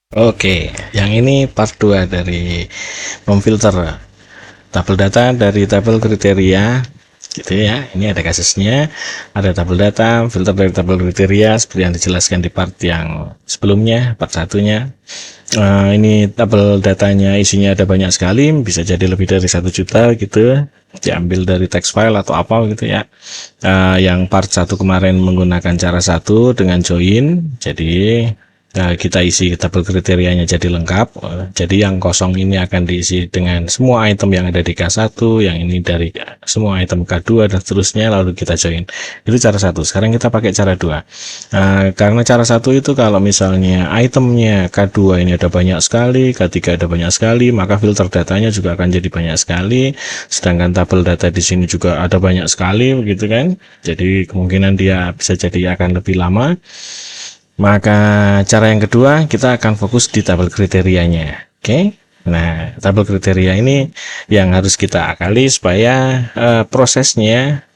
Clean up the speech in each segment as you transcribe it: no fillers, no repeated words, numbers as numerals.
Oke, yang ini part 2 dari memfilter tabel data dari tabel kriteria gitu ya. Ini ada kasusnya, ada tabel data, filter dari tabel kriteria seperti yang dijelaskan di part yang sebelumnya, part satunya. Ini tabel datanya isinya ada banyak sekali, bisa jadi lebih dari 1 juta gitu, diambil dari text file atau apa gitu ya. Yang part 1 kemarin menggunakan cara satu dengan join, jadi kita isi tabel kriterianya jadi lengkap. Jadi yang kosong ini akan diisi dengan semua item yang ada di K1, yang ini dari semua item K2 dan seterusnya, lalu kita join. Itu cara satu. Sekarang kita pakai cara dua. Karena cara satu itu kalau misalnya itemnya K2 ini ada banyak sekali, K3 ada banyak sekali, maka filter datanya juga akan jadi banyak sekali. Sedangkan tabel data di sini juga ada banyak sekali, begitu kan? Jadi kemungkinan dia bisa jadi akan lebih lama. Maka cara yang kedua, kita akan fokus di tabel kriterianya. Oke. Nah, tabel kriteria ini yang harus kita akali supaya prosesnya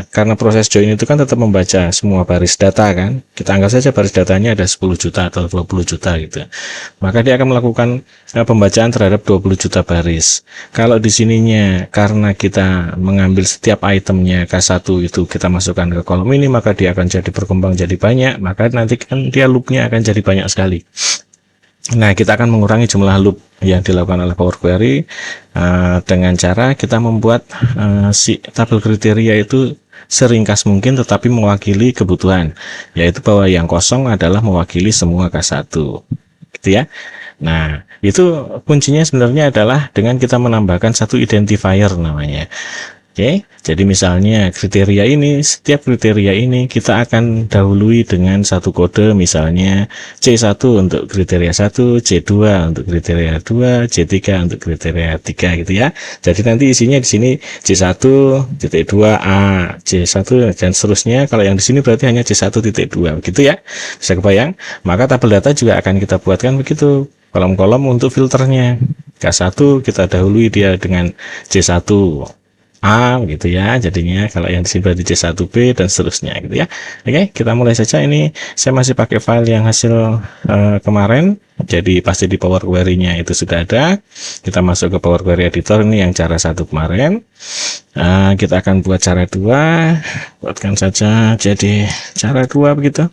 karena proses join itu kan tetap membaca semua baris data kan. Kita anggap saja baris datanya ada 10 juta atau 20 juta gitu. Maka dia akan melakukan pembacaan terhadap 20 juta baris. Kalau di sininya karena kita mengambil setiap itemnya K1 itu kita masukkan ke kolom ini, maka dia akan jadi berkembang jadi banyak, maka nanti kan dia loopnya akan jadi banyak sekali. Nah, kita akan mengurangi jumlah loop yang dilakukan oleh Power Query dengan cara kita membuat si tabel kriteria itu seringkas mungkin tetapi mewakili kebutuhan, yaitu bahwa yang kosong adalah mewakili semua K1 gitu ya. Nah, itu kuncinya sebenarnya adalah dengan kita menambahkan satu identifier namanya. Oke, jadi misalnya setiap kriteria ini kita akan dahului dengan satu kode, misalnya C1 untuk kriteria 1, C2 untuk kriteria 2, C3 untuk kriteria 3 gitu ya. Jadi nanti isinya di sini C1, titik 2, A, C1 dan seterusnya. Kalau yang di sini berarti hanya C1 titik 2 gitu ya. Bisa kebayang? Maka tabel data juga akan kita buatkan begitu. Kolom-kolom untuk filternya. K1 kita dahului dia dengan C1 A gitu ya, jadinya kalau yang disimpan di C1B dan seterusnya gitu ya. Oke, kita mulai saja. Ini saya masih pakai file yang hasil kemarin, jadi pasti di Power Query-nya itu sudah ada. Kita masuk ke Power Query Editor, ini yang cara satu kemarin. Kita akan buat cara dua, buatkan saja jadi cara dua begitu.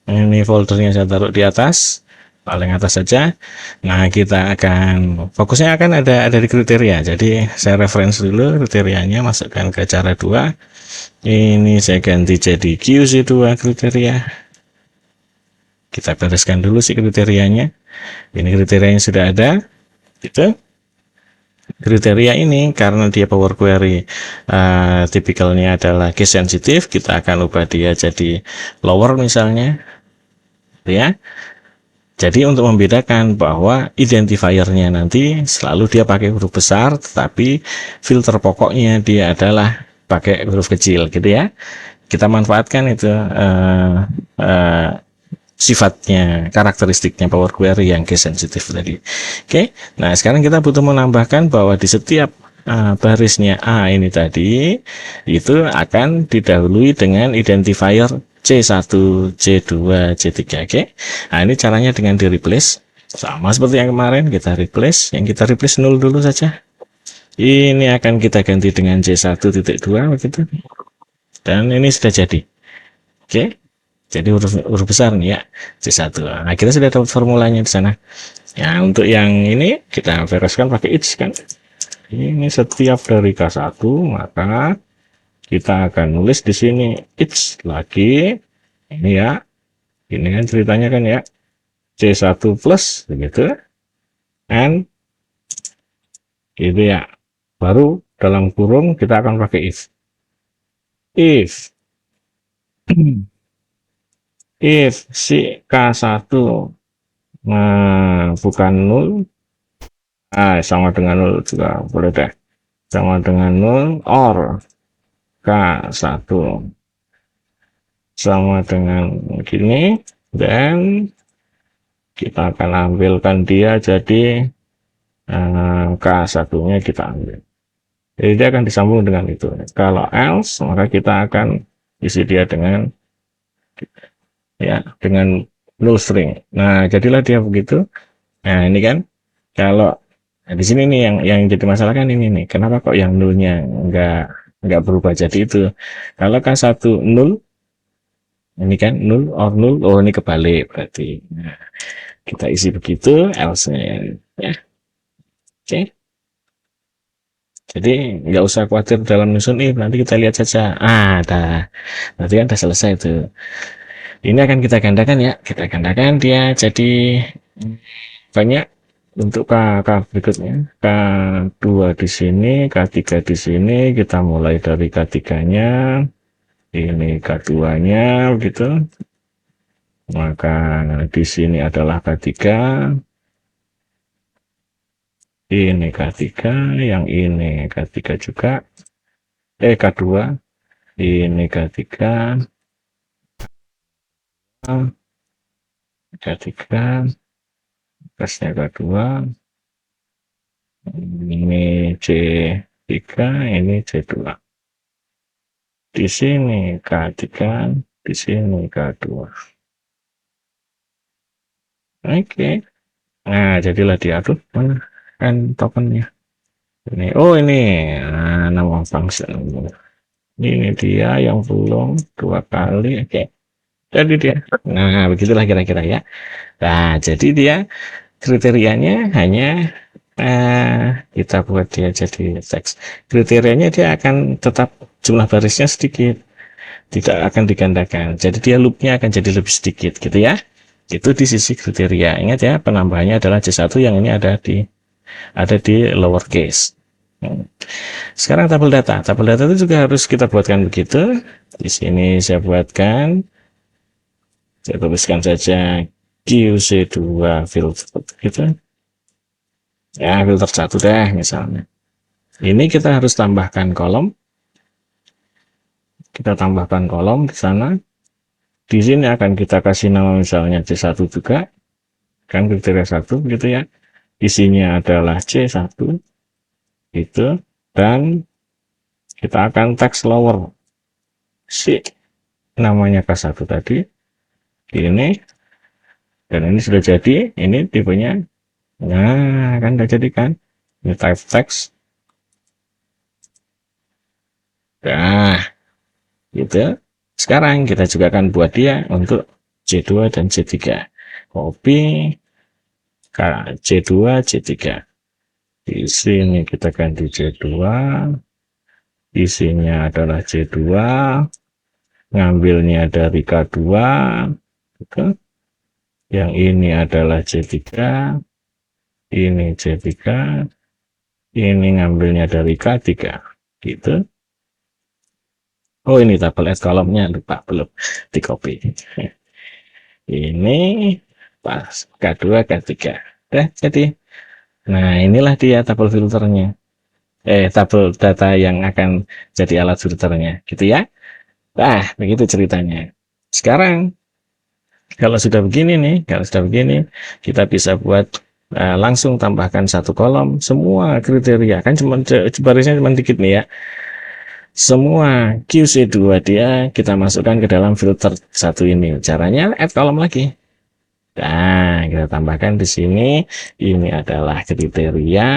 Ini foldernya saya taruh di atas, paling atas saja. Nah, kita akan fokusnya akan ada di kriteria. Jadi saya reference dulu kriterianya, masukkan ke cara 2. Ini saya ganti jadi QC2 kriteria. Kita bereskan dulu sih kriterianya. Ini kriterianya sudah ada. Gitu. Kriteria ini karena dia Power Query tipikalnya adalah case sensitive, kita akan ubah dia jadi lower misalnya. Ya. Jadi untuk membedakan bahwa identifiernya nanti selalu dia pakai huruf besar, tetapi filter pokoknya dia adalah pakai huruf kecil gitu ya. Kita manfaatkan itu sifatnya, karakteristiknya Power Query yang case sensitive tadi. Oke, nah sekarang kita butuh menambahkan bahwa di setiap barisnya A ini tadi itu akan didahului dengan identifier C1, C2, C3. Oke. Nah, ini caranya dengan di replace. Sama seperti yang kemarin, kita replace. Yang kita replace 0 dulu saja. Ini akan kita ganti dengan C1.2 begitu. Dan ini sudah jadi. Oke. Jadi huruf besar nih ya, C1. Nah, kita sudah dapat formulanya di sana. Ya, untuk yang ini kita bereskan pakai each kan. Ini setiap dari K1, maka kita akan nulis di sini each lagi. Ini ya. Ini kan ceritanya kan ya. C1 plus begitu. And gitu ya. Baru dalam kurung kita akan pakai if. If if si K1 bukan 0, sama dengan 0 juga boleh deh. Sama dengan 0 or K1 sama dengan gini, dan kita akan ambilkan dia jadi K1-nya kita ambil. Jadi dia akan disambung dengan itu. Kalau else, maka kita akan isi dia dengan ya dengan null string. Nah, jadilah dia begitu. Nah, ini kan kalau di sini nih yang jadi masalah kan ini nih. Kenapa kok yang nullnya nggak berubah jadi itu? Kalau kan satu null, ini kan null or null, oh ini kebalik berarti. Nah, kita isi begitu, else ya. Oke. Jadi nggak usah khawatir dalam nyusun if, nanti kita lihat saja. Dah. Berarti kan udah selesai itu. Ini akan kita gandakan ya. Kita gandakan dia jadi banyak untuk K berikutnya. K2 di sini, K3 di sini. Kita mulai dari K3-nya. Ini K2-nya begitu. Maka di sini adalah K3. Ini K3, yang ini K3 juga. K2. Ini K3. K3. Kasnya K2. Ini C3, ini C2. Di sini K3, di sini K2. Oke. Nah, jadilah diatur mana kan tokennya. Ini, oh ini, nah, nama function. Ini dia yang belum 2 kali, oke. Jadi dia, nah begitulah kira-kira ya. Nah, jadi dia kriterianya hanya kita buat dia jadi teks. Kriterianya dia akan tetap jumlah barisnya sedikit, tidak akan digandakan. Jadi dia loopnya akan jadi lebih sedikit gitu ya. Itu di sisi kriteria. Ingat ya, penambahannya adalah C1 yang ini ada di lowercase. Sekarang tabel data. Tabel data itu juga harus kita buatkan begitu. Di sini saya buatkan, saya tuliskan saja QC2 filter gitu. Ya, filter 1 deh misalnya. Ini kita harus tambahkan kolom. Kita tambahkan kolom di sana. Di sini akan kita kasih nama misalnya C1 juga. Kan kriteria 1 gitu ya. Isinya adalah C1 gitu, dan kita akan teks lower si namanya K1 tadi ini, dan ini sudah jadi, ini tipenya. Nah, kan udah jadi kan, ini type text. Nah, gitu. Sekarang kita juga akan buat dia untuk C2 dan C3. Copy C2 C3. Di sini kita ganti C2, isinya adalah C2, ngambilnya dari K2, gitu. Yang ini adalah C3, ini C3, ini ngambilnya dari K3, gitu. Oh, ini tabel S kolomnya lupa, belum di copy. Ini pas K2, K3. Udah jadi. Nah, inilah dia tabel filternya. Tabel data yang akan jadi alat filternya, gitu ya. Nah, begitu ceritanya. Sekarang, kalau sudah begini, kita bisa buat langsung tambahkan satu kolom, semua kriteria. Kan barisnya cuma dikit nih ya. Semua QC2 dia kita masukkan ke dalam filter 1 ini. Caranya add kolom lagi. Nah, kita tambahkan di sini. Ini adalah kriteria.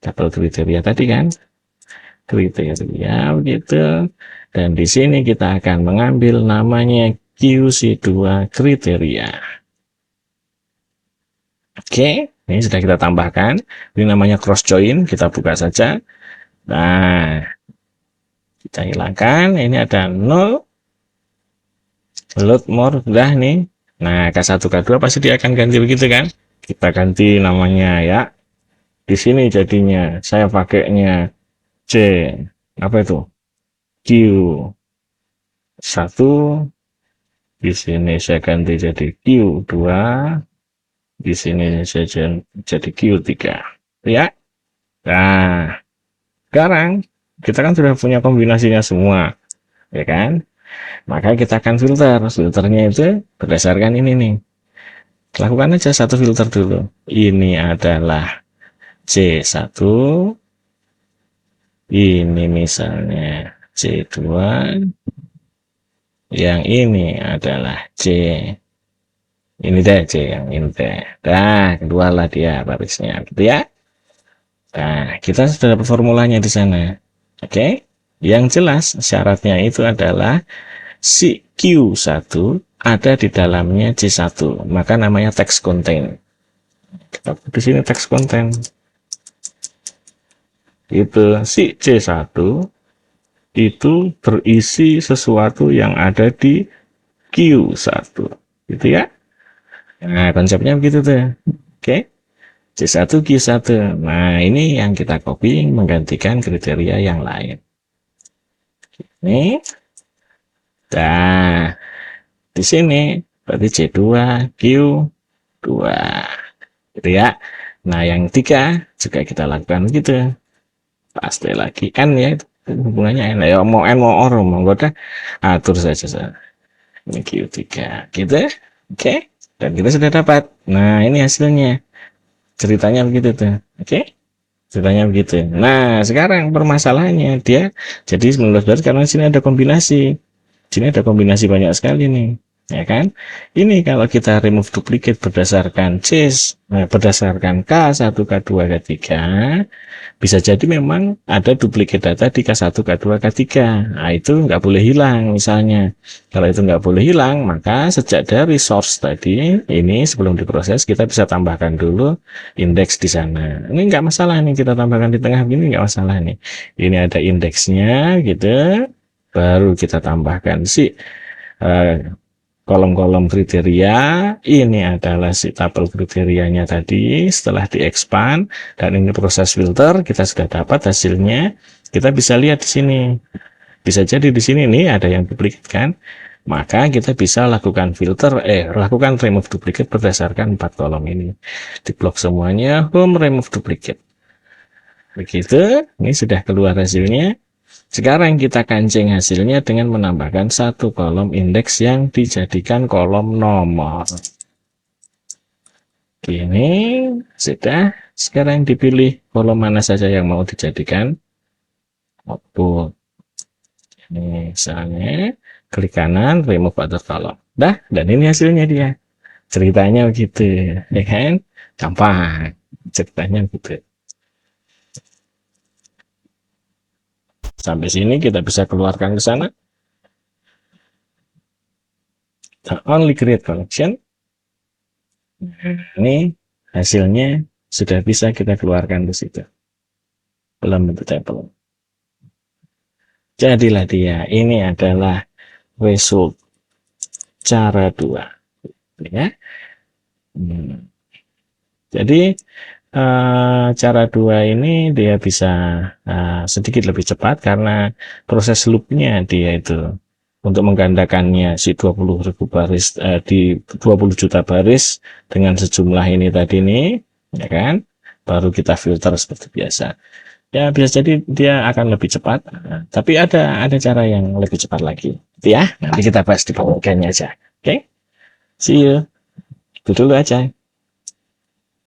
Tabel kriteria tadi kan. Kriteria begitu. Dan di sini kita akan mengambil namanya QC2 kriteria. Oke, ini sudah kita tambahkan. Ini namanya cross join, kita buka saja. Nah, kita hilangkan. Ini ada 0. Load more, udah nih. Nah, K1, K2 pasti dia akan ganti begitu kan. Kita ganti namanya ya. Di sini jadinya saya pakainya C, apa itu? Q1. Di sini saya ganti jadi Q2. Di sini saya jadi Q3. Ya. Nah, sekarang kita kan sudah punya kombinasinya semua, ya kan? Maka kita akan filter. Filternya itu berdasarkan ini nih. Lakukan aja satu filter dulu. Ini adalah C1. Ini misalnya C2. Yang ini adalah C3. Ini deh C yang ini deh. Dah, kedua lah dia barisnya, gitu ya. Nah, kita sudah dapat formulanya di sana. Oke? Yang jelas syaratnya itu adalah si Q1 ada di dalamnya C1, maka namanya text contain. Kita di sini text contain. Itu si C1 itu berisi sesuatu yang ada di Q1. Gitu ya. Nah, konsepnya begitu tuh. Oke. C1 Q1. Nah, ini yang kita copy menggantikan kriteria yang lain. Nih. Nah, di sini berarti C2 Q2. Gitu ya. Nah, yang tiga juga kita lakukan gitu. Pasti lagi N ya, itu hubungannya N. Ya, mau N mau OR, mau udah atur saja. Ini Q3. Gitu. Oke. Dan kita sudah dapat. Nah, ini hasilnya. Ceritanya begitu tuh. Oke. Ceritanya begitu. Nah, sekarang permasalahannya dia jadi 19 baris karena sini ada kombinasi. Sini ada kombinasi banyak sekali nih. Ya kan? Ini kalau kita remove duplicate berdasarkan berdasarkan K1, K2, K3, bisa jadi memang ada duplicate data di K1, K2, K3. Nah, itu nggak boleh hilang misalnya. Kalau itu nggak boleh hilang, maka sejak dari source tadi, ini sebelum diproses, kita bisa tambahkan dulu indeks di sana. Ini nggak masalah nih, kita tambahkan di tengah begini nggak masalah nih. Ini ada indeksnya gitu, baru kita tambahkan si kolom-kolom kriteria. Ini adalah si tabel kriterianya tadi setelah diekspand, dan ini proses filter. Kita sudah dapat hasilnya. Kita bisa lihat di sini, bisa jadi di sini nih ada yang duplicate kan, maka kita bisa lakukan filter, lakukan remove duplicate berdasarkan 4 kolom ini. Di blok semuanya home remove duplicate. Begitu, ini sudah keluar hasilnya. Sekarang kita kancing hasilnya dengan menambahkan satu kolom indeks yang dijadikan kolom nomor. Ini sudah. Sekarang dipilih kolom mana saja yang mau dijadikan output. Ini misalnya klik kanan, remove other column. Dah, dan ini hasilnya dia. Ceritanya begitu, ya kan? Gampang. Ceritanya begitu. Sampai sini kita bisa keluarkan ke sana. The only create collection. Ini hasilnya sudah bisa kita keluarkan di situ. Belum bentuk table. Jadilah dia. Ini adalah result cara 2. Ya. Jadi cara 2 ini dia bisa sedikit lebih cepat karena proses loopnya dia itu untuk menggandakannya si 20.000 baris di 20 juta baris dengan sejumlah ini tadi nih, ya kan? Baru kita filter seperti biasa. Ya bisa jadi dia akan lebih cepat, tapi ada cara yang lebih cepat lagi. Ya, nanti kita bahas di pembagiannya aja. Oke? See you. Itu dulu aja.